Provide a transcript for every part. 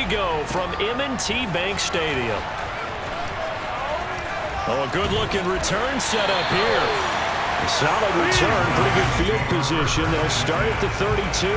go from M&T Bank Stadium. Oh, a good-looking return set up here. A solid return, pretty good field position. They'll start at the 32.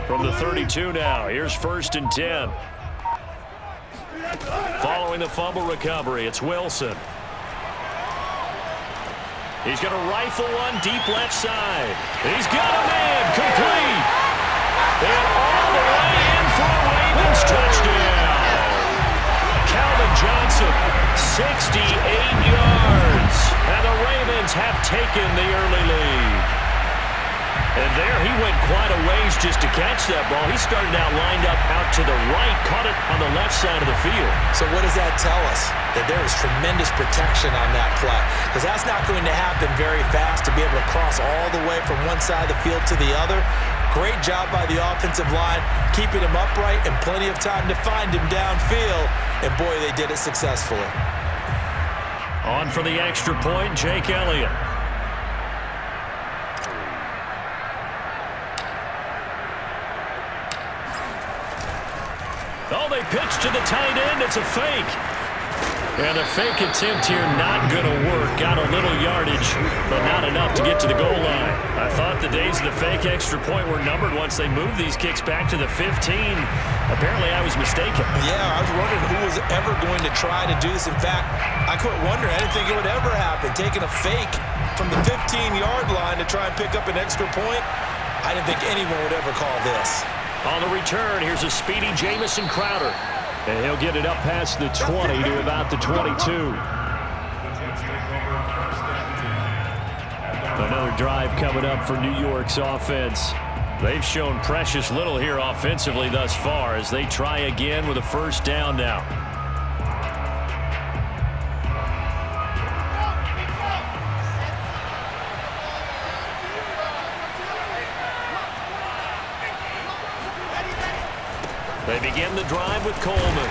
From the 32 now, here's 1st and 10. Following the fumble recovery, it's Wilson. He's going to rifle one deep left side. He's got a man, complete. And all the way in for a Ravens touchdown. Calvin Johnson, 68 yards. And the Ravens have taken the early lead. And there he went quite a ways just to catch that ball. He started out lined up out to the right, caught it on the left side of the field. So what does that tell us? That there is tremendous protection on that play. Because that's not going to happen very fast to be able to cross all the way from one side of the field to the other. Great job by the offensive line, keeping him upright and plenty of time to find him downfield. And boy, they did it successfully. On for the extra point, Jake Elliott. Oh, they pitch to the tight end. It's a fake. And the fake attempt here not going to work. Got a little yardage, but not enough to get to the goal line. I thought the days of the fake extra point were numbered once they moved these kicks back to the 15. Apparently, I was mistaken. Yeah, I was wondering who was ever going to try to do this. In fact, I quit wondering. I didn't think it would ever happen. Taking a fake from the 15-yard line to try and pick up an extra point, I didn't think anyone would ever call this. On the return, here's a speedy Jamison Crowder. And he'll get it up past the 20 to about the 22. Another drive coming up for New York's offense. They've shown precious little here offensively thus far as they try again with a 1st down now. They begin the drive with Coleman.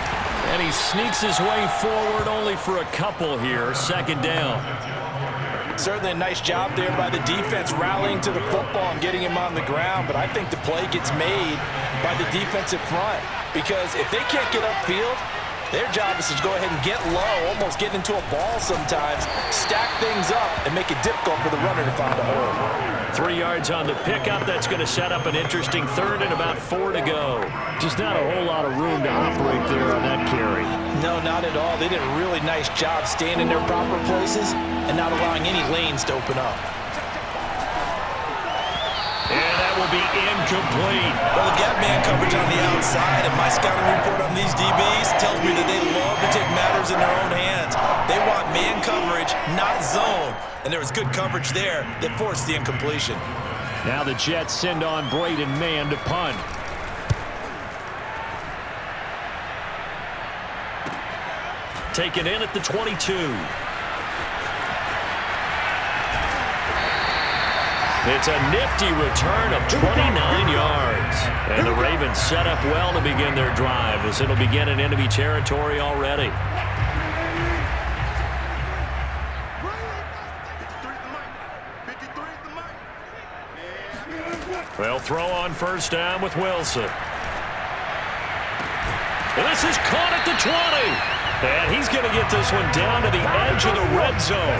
And he sneaks his way forward only for a couple here. 2nd down. Certainly a nice job there by the defense rallying to the football and getting him on the ground. But I think the play gets made by the defensive front. Because if they can't get upfield, their job is to go ahead and get low, almost get into a ball sometimes, stack things up, and make it difficult for the runner to find a hole. 3 yards on the pickup. That's going to set up an interesting 3rd and about 4 to go. Just not a whole lot of room to operate there on that carry. No, not at all. They did a really nice job staying in their proper places and not allowing any lanes to open up. And that will be incomplete. Well, they've got man coverage on the outside, and my scouting report on these DBs tells me that they love to take matters in their own hands. They want man coverage, not zone. And there was good coverage there that forced the incompletion. Now the Jets send on Braden Mann to punt. Taken in at the 22. It's a nifty return of 29 yards. And the Ravens set up well to begin their drive as it'll begin in enemy territory already. They'll throw on 1st down with Wilson. This is caught at the 20. And he's going to get this one down to the edge of the red zone.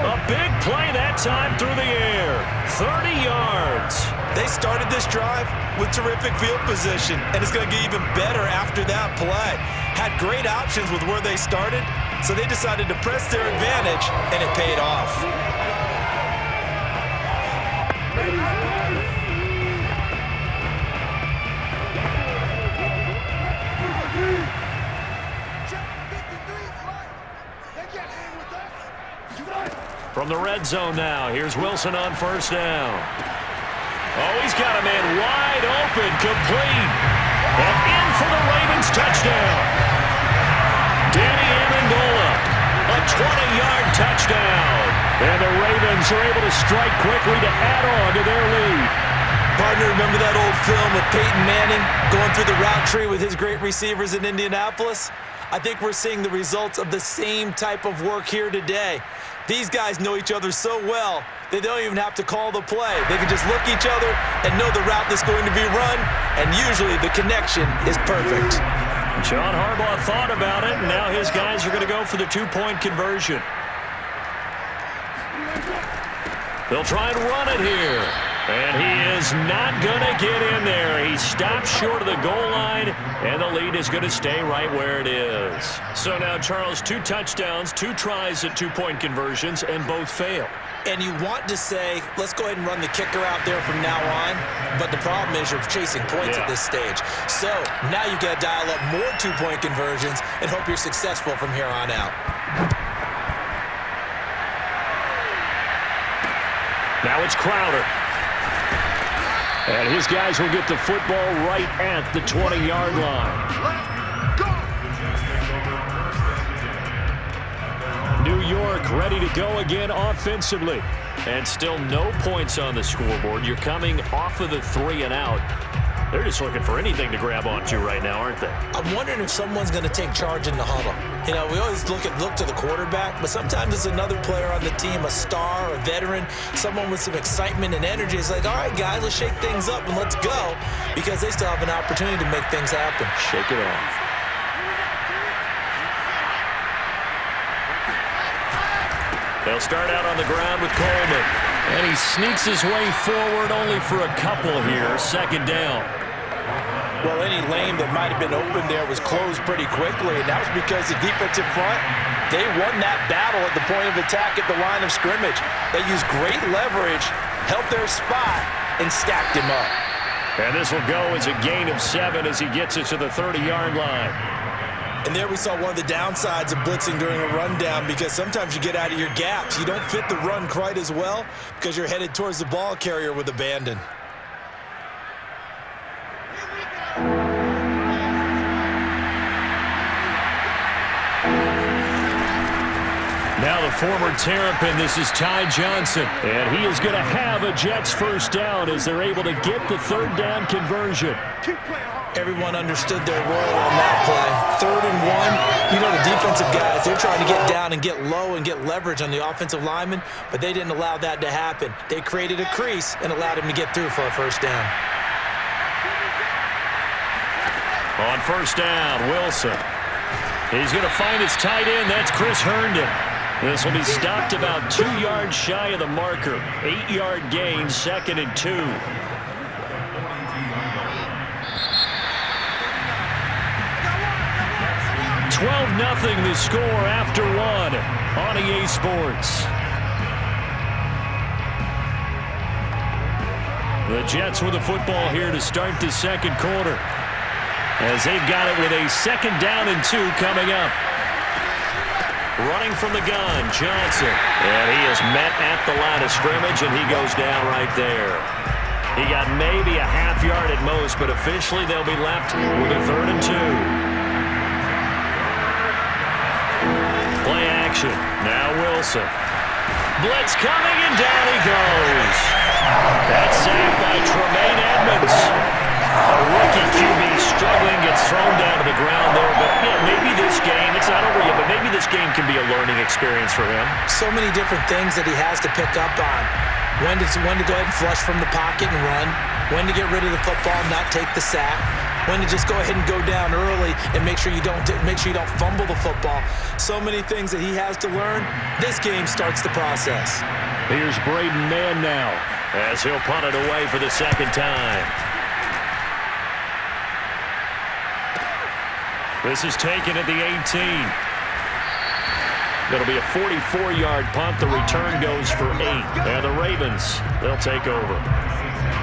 A big play that time through the air. 30 yards. They started this drive with terrific field position, and it's going to get even better after that play. Had great options with where they started, so they decided to press their advantage, and it paid off. From the red zone now, here's Wilson on 1st down. Oh, he's got a man wide open, complete. And in for the Ravens touchdown. Danny Amendola, a 20-yard touchdown. And the Ravens are able to strike quickly to add on to their lead. Partner, remember that old film with Peyton Manning going through the route tree with his great receivers in Indianapolis? I think we're seeing the results of the same type of work here today. These guys know each other so well, they don't even have to call the play. They can just look each other and know the route that's going to be run, and usually the connection is perfect. John Harbaugh thought about it, and now his guys are going to go for the two-point conversion. They'll try and run it here. And he is not going to get in there. He stops short of the goal line, and the lead is going to stay right where it is. So now, Charles, 2 touchdowns, 2 tries at two-point conversions, and both fail. And you want to say, let's go ahead and run the kicker out there from now on, but the problem is you're chasing points at this stage. So now you got to dial up more two-point conversions and hope you're successful from here on out. Now it's Crowder. And his guys will get the football right at the 20-yard line. New York ready to go again offensively. And still no points on the scoreboard. You're coming off of the 3 and out. They're just looking for anything to grab onto right now, aren't they? I'm wondering if someone's going to take charge in the huddle. You know, we always look to the quarterback, but sometimes it's another player on the team, a star, a veteran, someone with some excitement and energy. It's like, all right, guys, let's shake things up and let's go, because they still have an opportunity to make things happen. Shake it off. They'll start out on the ground with Coleman. And he sneaks his way forward only for a couple here. Second down. Well, any lane that might have been open there was closed pretty quickly, and that was because the defensive front, they won that battle at the point of attack at the line of scrimmage. They used great leverage, held their spot, and stacked him up. And this will go as a gain of 7 as he gets it to the 30-yard line. And there we saw one of the downsides of blitzing during a rundown, because sometimes you get out of your gaps. You don't fit the run quite as well because you're headed towards the ball carrier with abandon. Now the former Terrapin, this is Ty Johnson. And he is going to have a Jets first down as they're able to get the third down conversion. Everyone understood their role on that play. 3rd and 1. You know, the defensive guys, they're trying to get down and get low and get leverage on the offensive lineman, but they didn't allow that to happen. They created a crease and allowed him to get through for a first down. On first down, Wilson. He's going to find his tight end. That's Chris Herndon. This will be stopped about 2 yards shy of the marker. 8-yard gain, 2nd and 2. 12-0 the score after 1 on EA Sports. The Jets with the football here to start the second quarter, as they've got it with a 2nd down and 2 coming up. Running from the gun, Johnson. And he is met at the line of scrimmage, and he goes down right there. He got maybe a half yard at most, but officially they'll be left with a 3rd and 2. Play action. Now Wilson. Blitz coming, and down he goes. That's sacked by Tremaine Edmonds. A rookie QB struggling, gets thrown down to the ground there. But yeah, maybe this game, it's not over yet, but maybe this game can be a learning experience for him. So many different things that he has to pick up on. When to go ahead and flush from the pocket and run. When to get rid of the football and not take the sack. When to just go ahead and go down early and make sure you don't fumble the football. So many things that he has to learn. This game starts the process. Here's Braden Mann now, as he'll punt it away for the 2nd time. This is taken at the 18. It'll be a 44-yard punt. The return goes for 8. And the Ravens, they'll take over.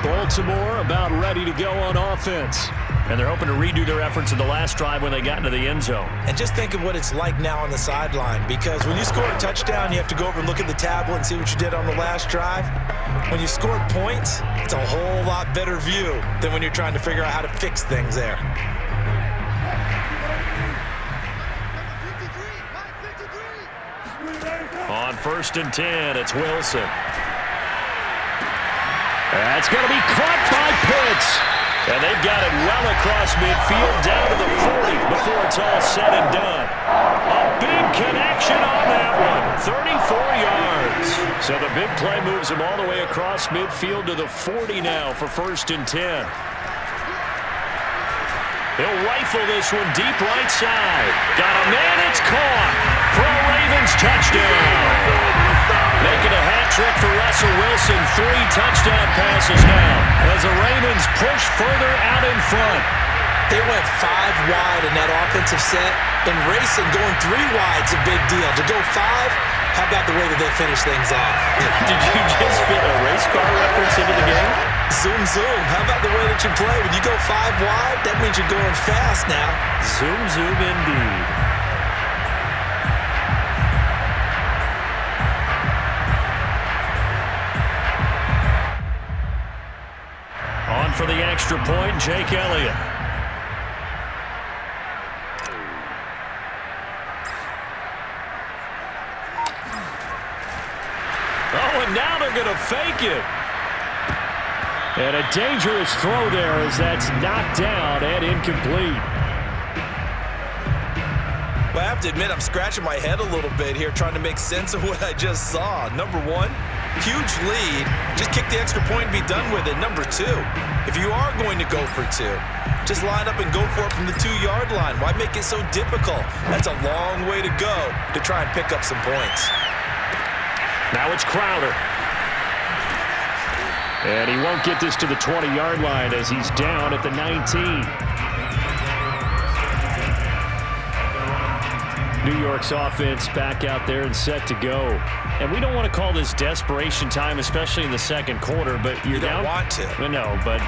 Baltimore about ready to go on offense. And they're hoping to redo their efforts in the last drive when they got into the end zone. And just think of what it's like now on the sideline, because when you score a touchdown, you have to go over and look at the tablet and see what you did on the last drive. When you scored points, it's a whole lot better view than when you're trying to figure out how to fix things there. On 1st and 10, it's Wilson. That's going to be caught by Pitts. And they've got it well across midfield down to the 40 before it's all said and done. A big connection on that one. 34 yards. So the big play moves him all the way across midfield to the 40 now for 1st and 10. He'll rifle this one deep right side. Got a man, it's caught for a Ravens touchdown. Making a hat trick for Russell Wilson. 3 touchdown passes now as the Ravens push further out in front. They went 5 wide in that offensive set. In racing, going 3 wide's a big deal. To go 5, how about the way that they finish things off? Did you just fit a race car reference into the game? Zoom, zoom. How about the way that you play? When you go 5 wide, that means you're going fast now. Zoom, zoom indeed. On for the extra point, Jake Elliott. Oh, and now they're going to fake it. And a dangerous throw there as that's knocked down and incomplete. Well, I have to admit, I'm scratching my head a little bit here trying to make sense of what I just saw. Number 1, huge lead. Just kick the extra point and be done with it. Number 2, if you are going to go for 2, just line up and go for it from the 2-yard line. Why make it so difficult? That's a long way to go to try and pick up some points. Now it's Crowder. And he won't get this to the 20-yard line as he's down at the 19. New York's offense back out there and set to go. And we don't want to call this desperation time, especially in the second quarter, but you're down. You don't want to. No, but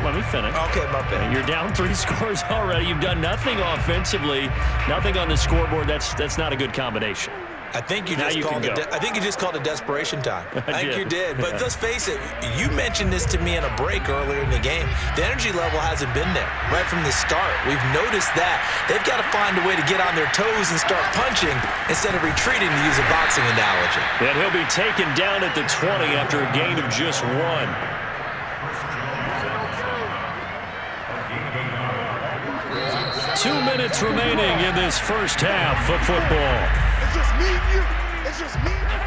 let me finish. Okay, my bad. You're down 3 scores already. You've done nothing offensively, nothing on the scoreboard. That's not a good combination. I think you just called it desperation time. I think you did. But let's face it, you mentioned this to me in a break earlier in the game. The energy level hasn't been there right from the start. We've noticed that. They've got to find a way to get on their toes and start punching instead of retreating, to use a boxing analogy. And he'll be taken down at the 20 after a gain of just 1. 2 minutes remaining in this first half of football. It's just me and you. It's just me and you.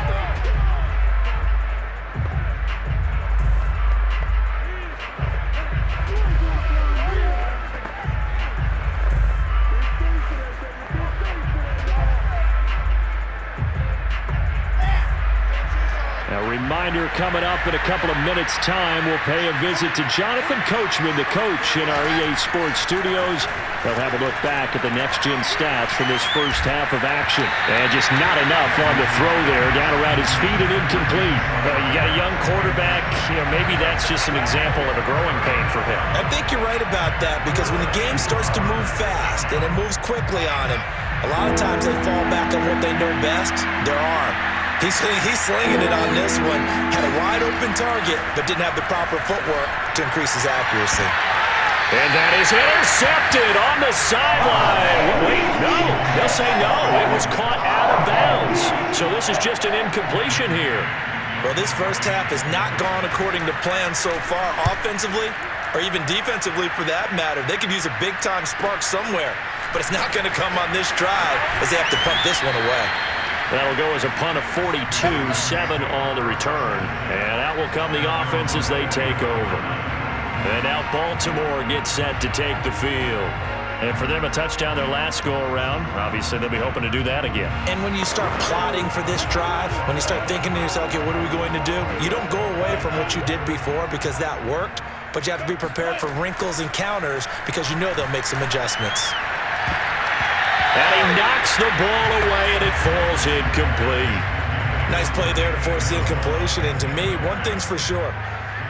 A reminder coming up in a couple of minutes' time. We'll pay a visit to Jonathan Coachman, the coach in our EA Sports studios. They'll have a look back at the next-gen stats from this first half of action. And just not enough on the throw there, down around his feet and incomplete. You got a young quarterback. Maybe that's just an example of a growing pain for him. I think you're right about that, because when the game starts to move fast and it moves quickly on him, a lot of times they fall back on what they know best, their arm. He's slinging it on this one. Had a wide-open target, but didn't have the proper footwork to increase his accuracy. And that is intercepted on the sideline. Wait, no. They'll say no. It was caught out of bounds. So this is just an incompletion here. Well, this first half has not gone according to plan so far, offensively or even defensively for that matter. They could use a big-time spark somewhere, but it's not going to come on this drive as they have to punt this one away. That'll go as a punt of 42, 7 on the return. And out will come the offense as they take over. And now Baltimore gets set to take the field. And for them, a touchdown their last go-around. Obviously, they'll be hoping to do that again. And when you start plotting for this drive, when you start thinking to yourself, okay, what are we going to do? You don't go away from what you did before because that worked, but you have to be prepared for wrinkles and counters because you know they'll make some adjustments. And he knocks the ball away, and it falls incomplete. Nice play there to force the incompletion. And to me, one thing's for sure.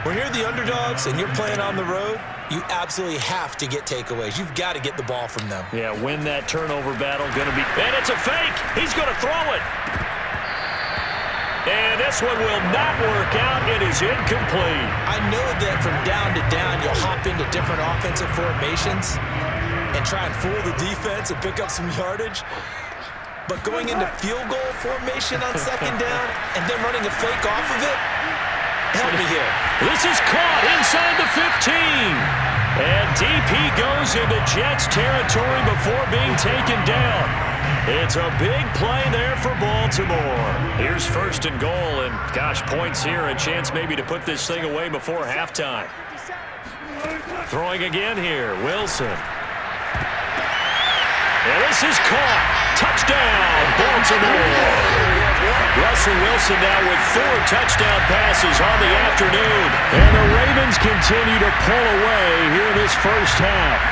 When you're the underdogs and you're playing on the road, you absolutely have to get takeaways. You've got to get the ball from them. Yeah, win that turnover battle. Going to be, and it's a fake. He's going to throw it. And this one will not work out. It is incomplete. I know that from down to down, you'll hop into different offensive formations and try and fool the defense and pick up some yardage. But going into field goal formation on second down and then running a fake off of it, help me here. This is caught inside the 15. And DP goes into Jets territory before being taken down. It's a big play there for Baltimore. Here's first and goal, and gosh, points here, a chance maybe to put this thing away before halftime. Throwing again here, Wilson. And this is caught. Touchdown, Baltimore. Russell Wilson now with 4 touchdown passes on the afternoon. And the Ravens continue to pull away here in this first half.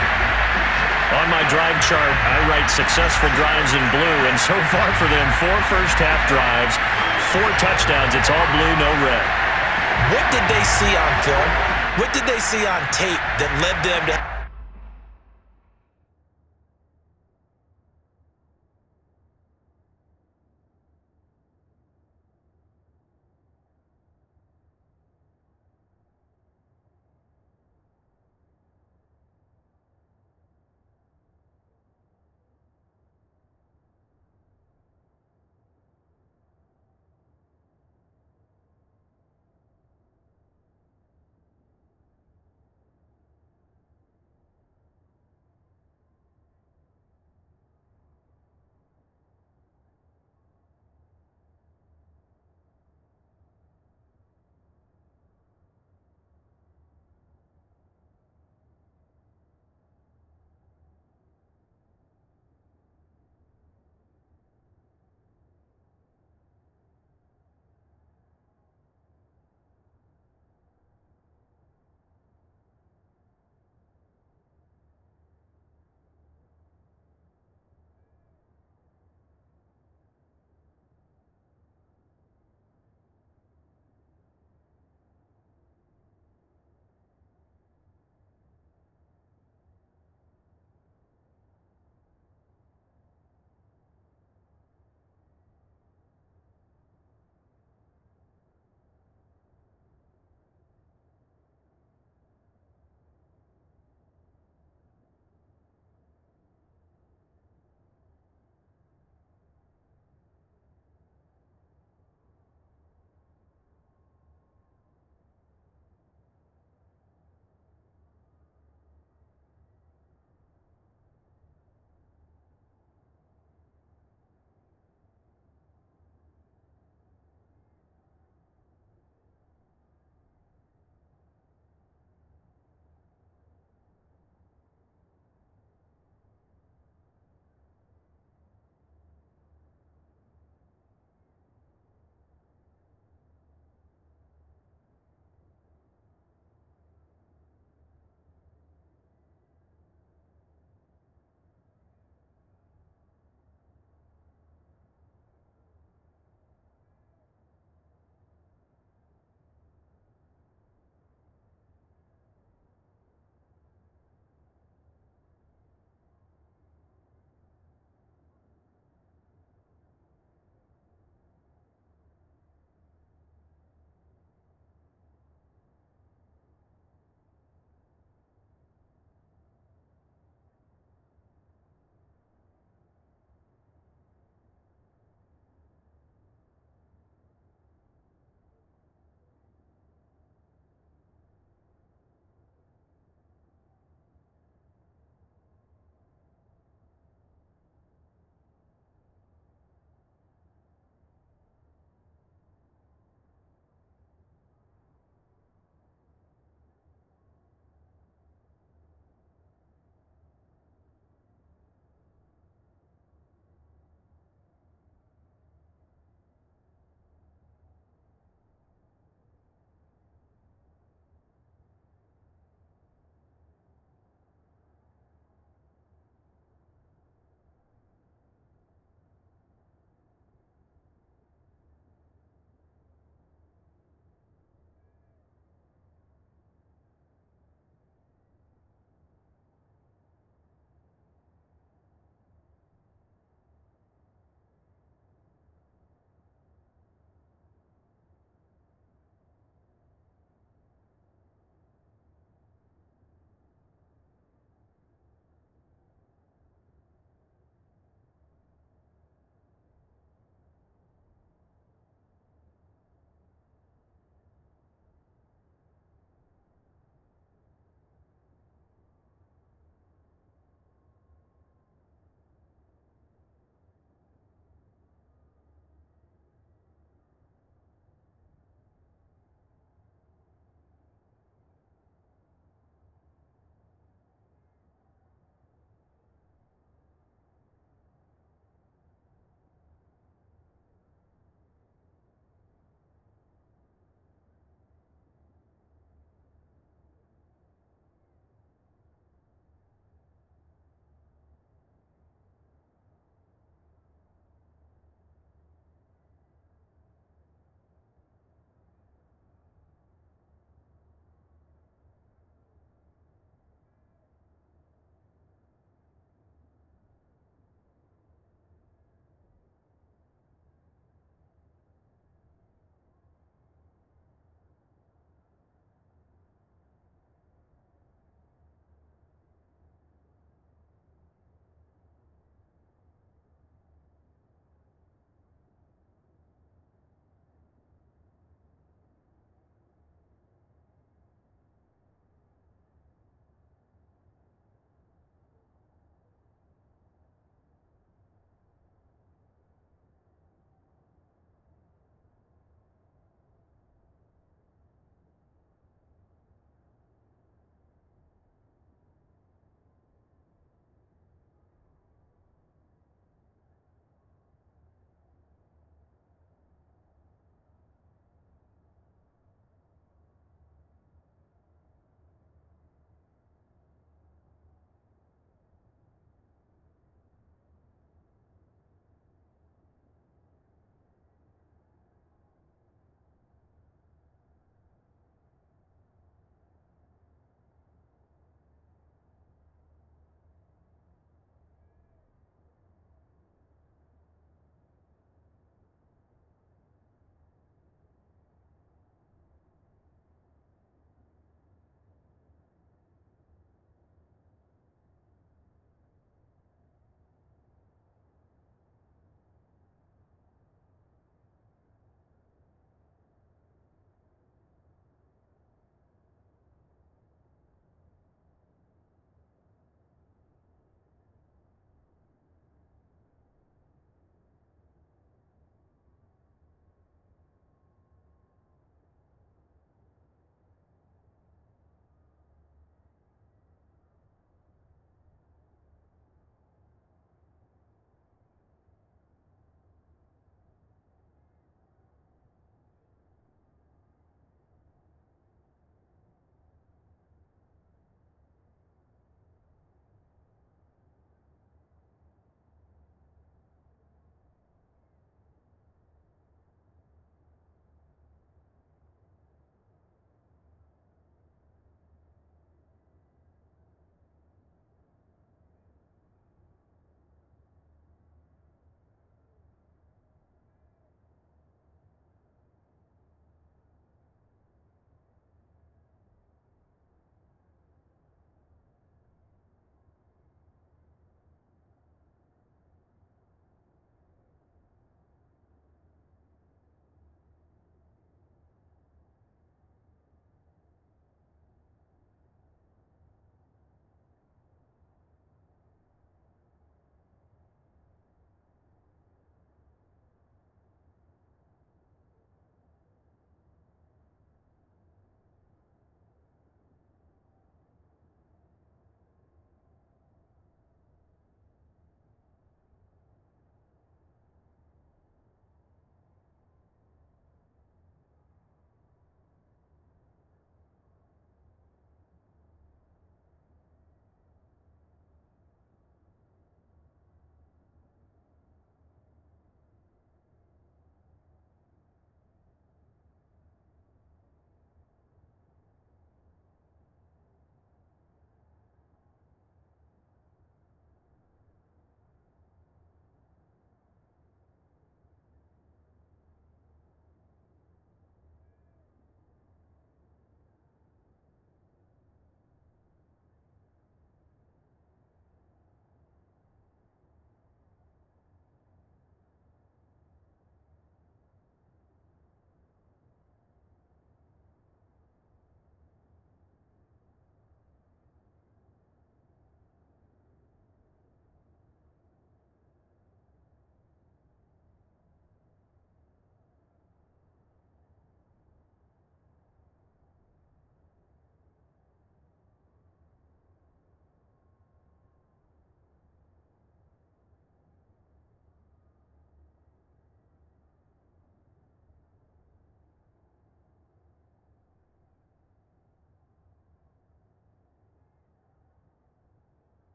On my drive chart, I write successful drives in blue, and so far for them, 4 first-half drives, 4 touchdowns. It's all blue, no red. What did they see on film? What did they see on tape that led them to...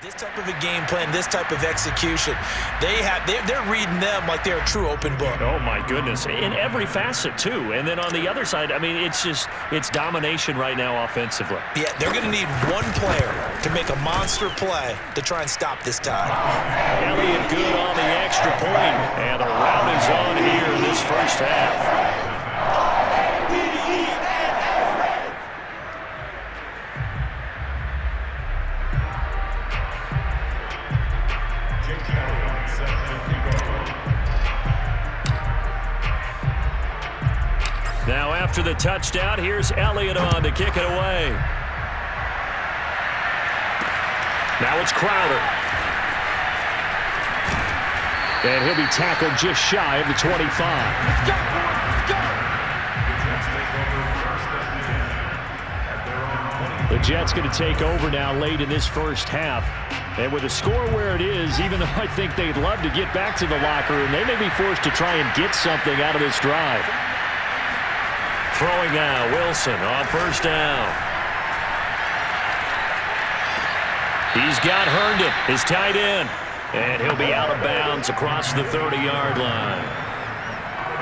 This type of a game plan, this type of execution, they're reading them like they're a true open book. Oh, my goodness. In every facet, too. And then on the other side, I mean, it's domination right now offensively. Yeah, they're going to need one player to make a monster play to try and stop this tie. Elliott good on the extra point. And the rout is on here in this first half. Now after the touchdown, here's Elliott on to kick it away. Now it's Crowder. And he'll be tackled just shy of the 25. Let's go. The Jets going to take over now late in this first half. And with the score where it is, even though I think they'd love to get back to the locker room, they may be forced to try and get something out of this drive. Throwing now, Wilson on first down. He's got Herndon, his tight end. And he'll be out of bounds across the 30-yard line.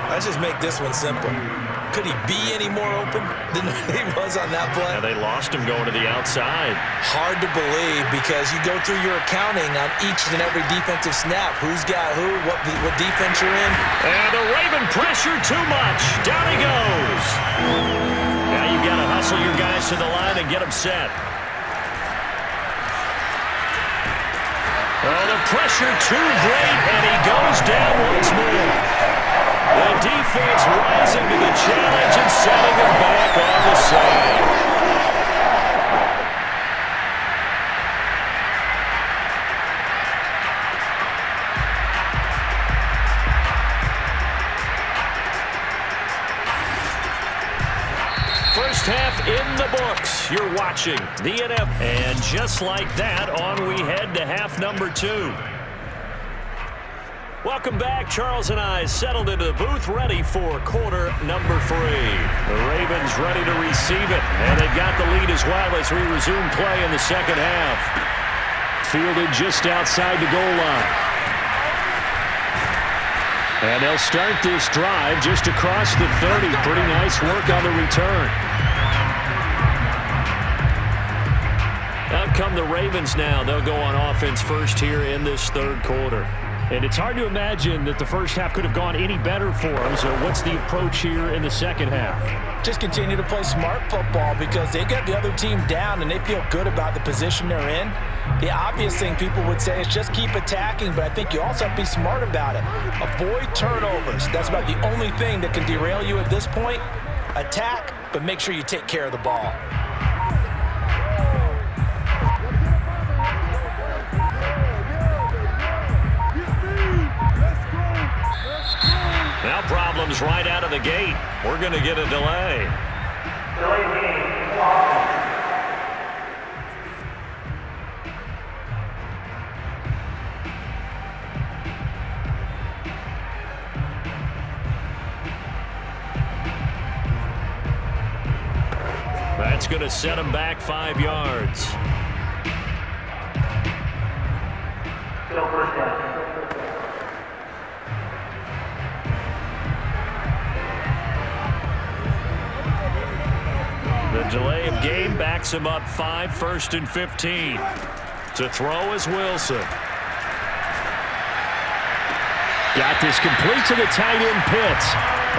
Let's just make this one simple. Could he be any more open than he was on that play? Now they lost him going to the outside. Hard to believe because you go through your accounting on each and every defensive snap. Who's got who, what defense you're in. And the Raven pressure too much. Down he goes. Now you've got to hustle your guys to the line and get them set. Oh, the pressure too great, and he goes down once more. The defense rising to the challenge and setting him back on the side. First half in the books. You're watching the NFL. And just like that, on we head to half number 2. Welcome back. Charles and I settled into the booth, ready for quarter number 3. The Ravens ready to receive it, and they've got the lead as well as we resume play in the second half. Fielded just outside the goal line. And they'll start this drive just across the 30. Pretty nice work on the return. Out come the Ravens now. They'll go on offense first here in this third quarter. And it's hard to imagine that the first half could have gone any better for them. So what's the approach here in the second half? Just continue to play smart football because they got the other team down and they feel good about the position they're in. The obvious thing people would say is just keep attacking, but I think you also have to be smart about it. Avoid turnovers. That's about the only thing that can derail you at this point. Attack, but make sure you take care of the ball. Now problems right out of the gate. We're going to get a delay. That's going to set him back 5 yards. Still first down. The delay of game backs him up 5, 1st and 15. To throw is Wilson. Got this complete to the tight end Pitts.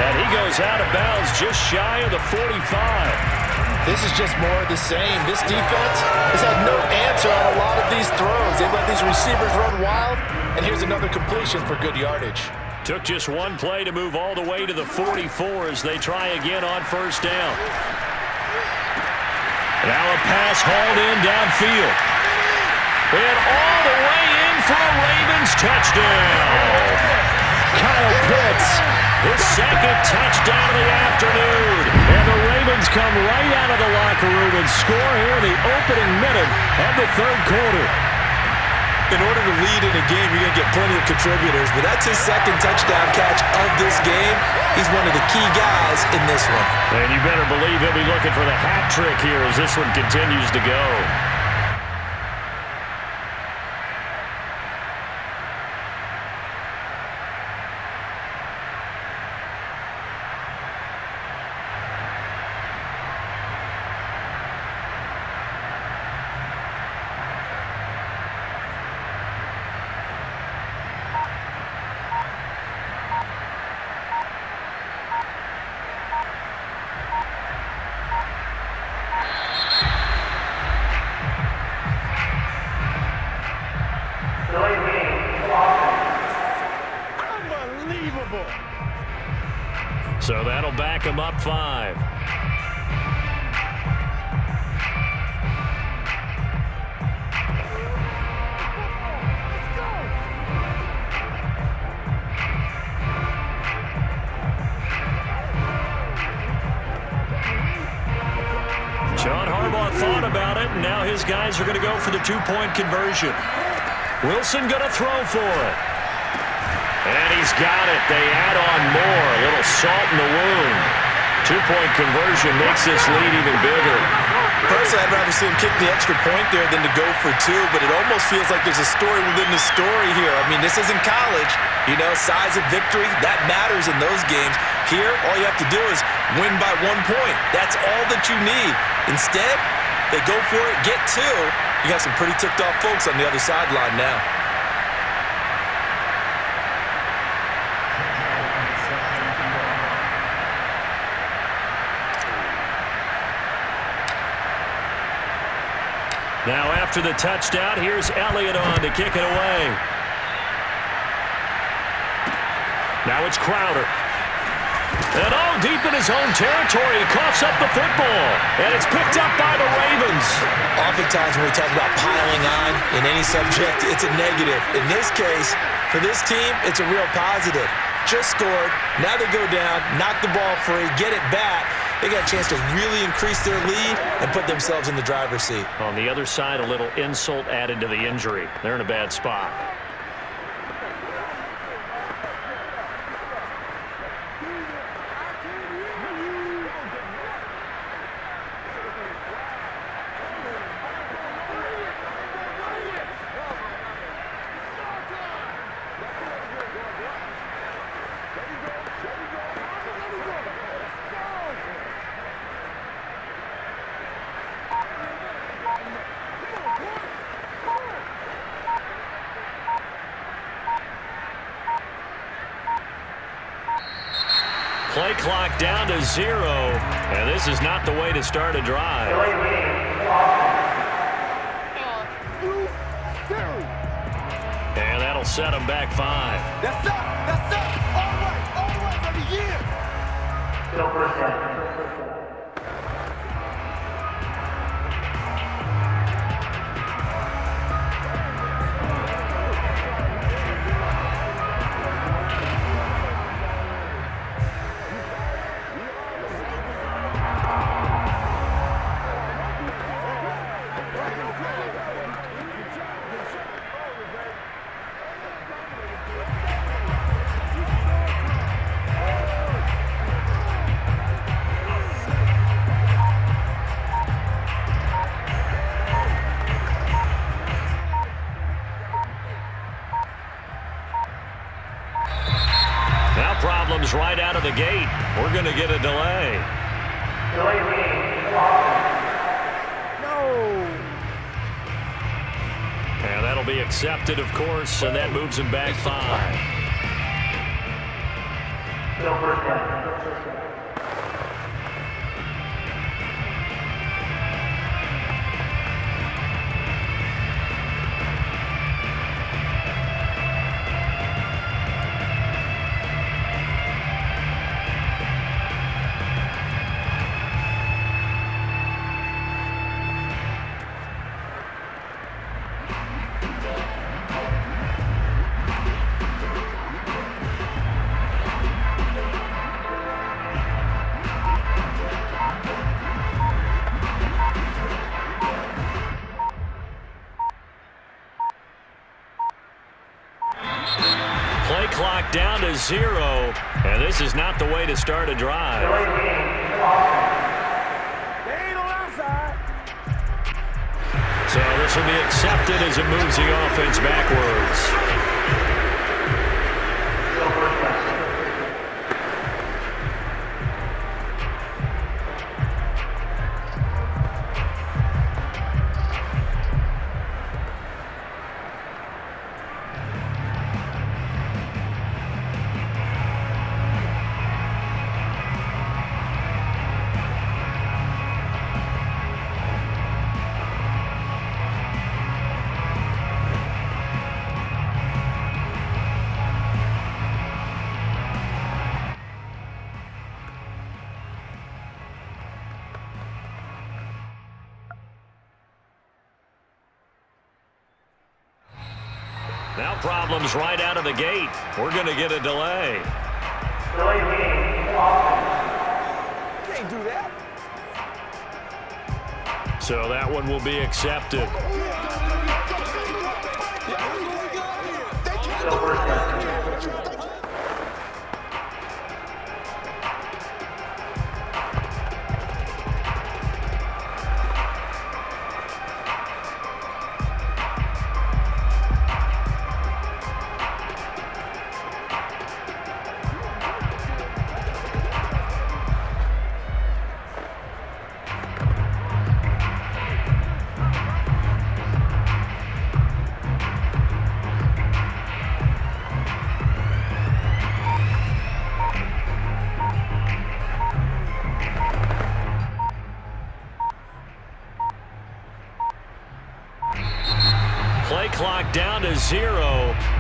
And he goes out of bounds just shy of the 45. This is just more of the same. This defense has had no answer on a lot of these throws. They've let these receivers run wild, and here's another completion for good yardage. Took just one play to move all the way to the 44 as they try again on first down. Now a pass hauled in downfield. And all the way in for a Ravens touchdown. Kyle Pitts, his second touchdown of the afternoon. And the Ravens come right out of the locker room and score here in the opening minute of the third quarter. In order to lead in a game, you're going to get plenty of contributors, but that's his second touchdown catch of this game. He's one of the key guys in this one. And you better believe he'll be looking for the hat trick here as this one continues to go. him up 5. John Harbaugh thought about it, and now his guys are going to go for the 2-point conversion. Wilson going to throw for it. And he's got it. They add on more. A little salt in the wound. 2-point conversion makes this lead even bigger. Personally, I'd rather see him kick the extra point there than to go for 2, but it almost feels like there's a story within the story here. I mean, this isn't college. You know, size of victory, that matters in those games. Here, all you have to do is win by 1 point. That's all that you need. Instead, they go for it, get 2. You got some pretty ticked-off folks on the other sideline now. Now after the touchdown, here's Elliott on to kick it away. Now it's Crowder. And all deep in his own territory, he coughs up the football. And it's picked up by the Ravens. Oftentimes when we talk about piling on in any subject, it's a negative. In this case, for this team, it's a real positive. Just scored. Now they go down, knock the ball free, get it back. They got a chance to really increase their lead and put themselves in the driver's seat. On the other side, a little insult added to the injury. They're in a bad spot. Play clock down to 0, and this is not the way to start a drive. And that'll set them back 5. That's up. That's up. All right for the year. Still first down. Problems right out of the gate. We're going to get a delay. Delay game. No. And that'll be accepted, of course, and that moves him back 5. Still first down. Play clock down to 0, and this is not the way to start a drive. They ain't on our side. So this will be accepted as it moves the offense backwards. Now problems right out of the gate. We're going to get a delay. Delay game, offense. Can't do that. So that one will be accepted. Still first down. Play clock down to 0,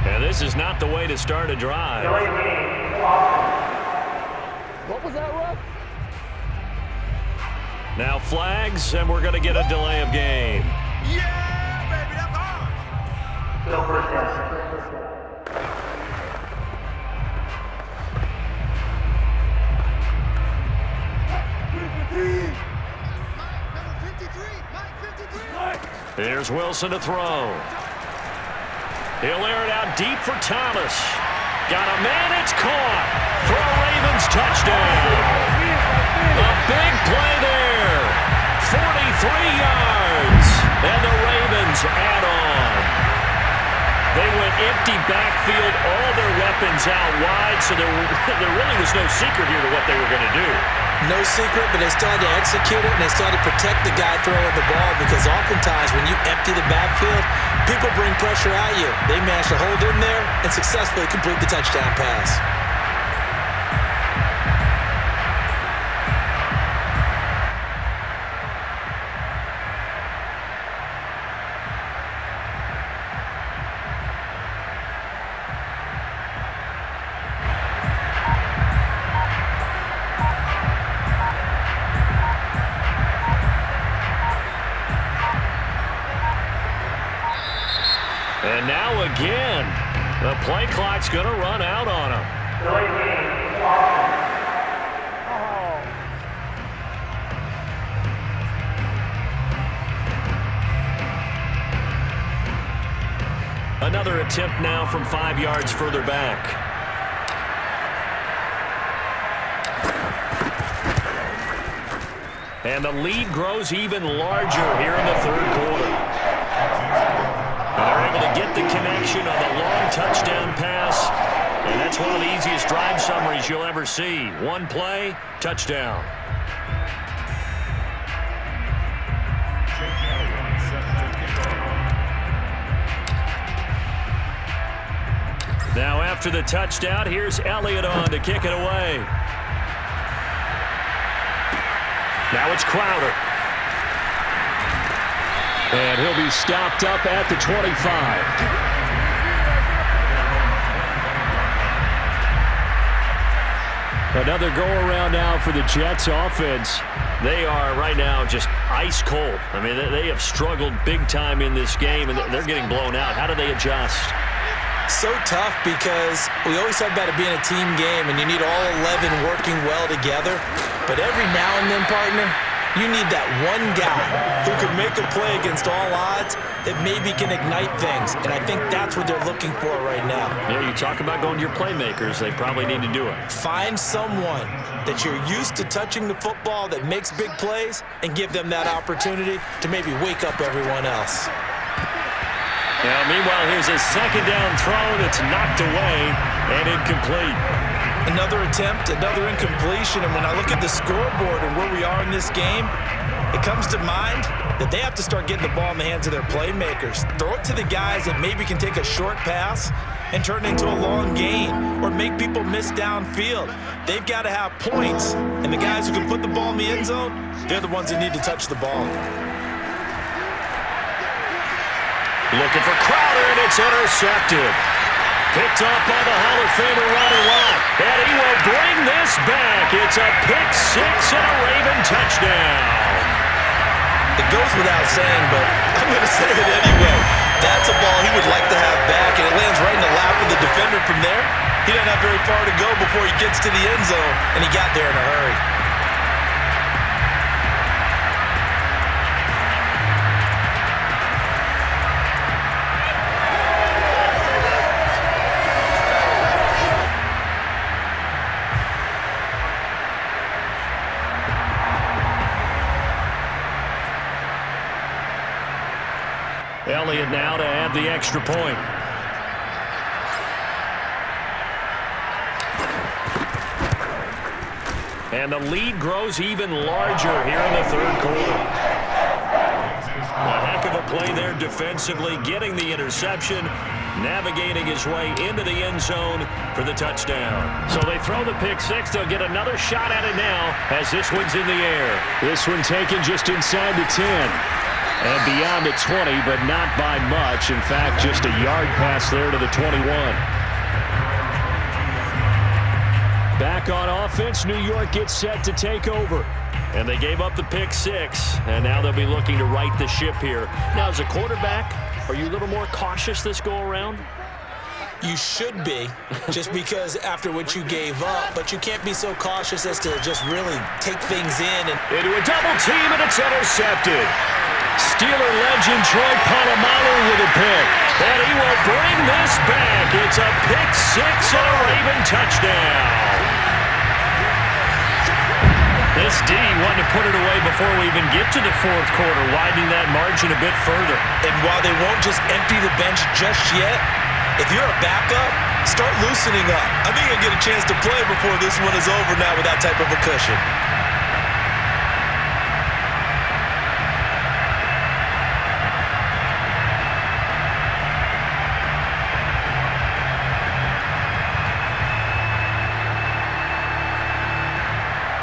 and this is not the way to start a drive. Delay game, offense. What was that, ref? Now flags, and we're going to get a delay of game. Yeah, baby, that's hard. Still first down. Here's Wilson to throw. He'll air it out deep for Thomas. Got a man, it's caught for a Ravens touchdown. A big play there. 43 yards, and the Ravens add on. They went empty backfield, all their weapons out wide, so there really was no secret here to what they were going to do. No secret, but they still had to execute it, and they still had to protect the guy throwing the ball, because oftentimes when you empty the backfield, people bring pressure at you. They managed to hold in there and successfully complete the touchdown pass. And now again, the play clock's going to run out on him. Delay game, offense. Another attempt now from 5 yards further back. And the lead grows even larger here in the third quarter. And they're able to get the connection on the long touchdown pass. And that's one of the easiest drive summaries you'll ever see. One play, touchdown. Now after the touchdown, here's Elliott on to kick it away. Now it's Crowder. And he'll be stopped up at the 25. Another go-around now for the Jets offense. They are right now just ice cold. I mean, they have struggled big time in this game, and they're getting blown out. How do they adjust? So tough, because we always talk about it being a team game, and you need all 11 working well together. But every now and then, partner, you need that one guy who can make a play against all odds that maybe can ignite things. And I think that's what they're looking for right now. Yeah, you talk about going to your playmakers. They probably need to do it. Find someone that you're used to touching the football that makes big plays and give them that opportunity to maybe wake up everyone else. Now, meanwhile, here's a second down throw that's knocked away and incomplete. Another attempt, another incompletion, and when I look at the scoreboard and where we are in this game, it comes to mind that they have to start getting the ball in the hands of their playmakers. Throw it to the guys that maybe can take a short pass and turn it into a long gain or make people miss downfield. They've got to have points, and the guys who can put the ball in the end zone, they're the ones that need to touch the ball. Looking for Crowder, and it's intercepted. Picked up by the Hall of Famer Ronnie Lott, and he will bring this back. It's a pick six and a Raven touchdown. It goes without saying, but I'm going to say it anyway. That's a ball he would like to have back, and it lands right in the lap of the defender from there. He doesn't have very far to go before he gets to the end zone, and he got there in a hurry. Elliott now to add the extra point. And the lead grows even larger here in the third quarter. A heck of a play there defensively, getting the interception, navigating his way into the end zone for the touchdown. So they throw the pick six. They'll get another shot at it now as this one's in the air. This one taken just inside the 10. And beyond the 20, but not by much. In fact, just a yard pass there to the 21. Back on offense, New York gets set to take over. And they gave up the pick six, and now they'll be looking to right the ship here. Now, as a quarterback, are you a little more cautious this go-around? You should be, just because after what you gave up, but you can't be so cautious as to just really take things in. And into a double team, and it's intercepted. Steeler legend Troy Polamalu with a pick. And he will bring this back. It's a pick six and a Raven touchdown. This D wanted to put it away before we even get to the fourth quarter, widening that margin a bit further. And while they won't just empty the bench just yet, if you're a backup, start loosening up. I think you'll get a chance to play before this one is over now with that type of a cushion.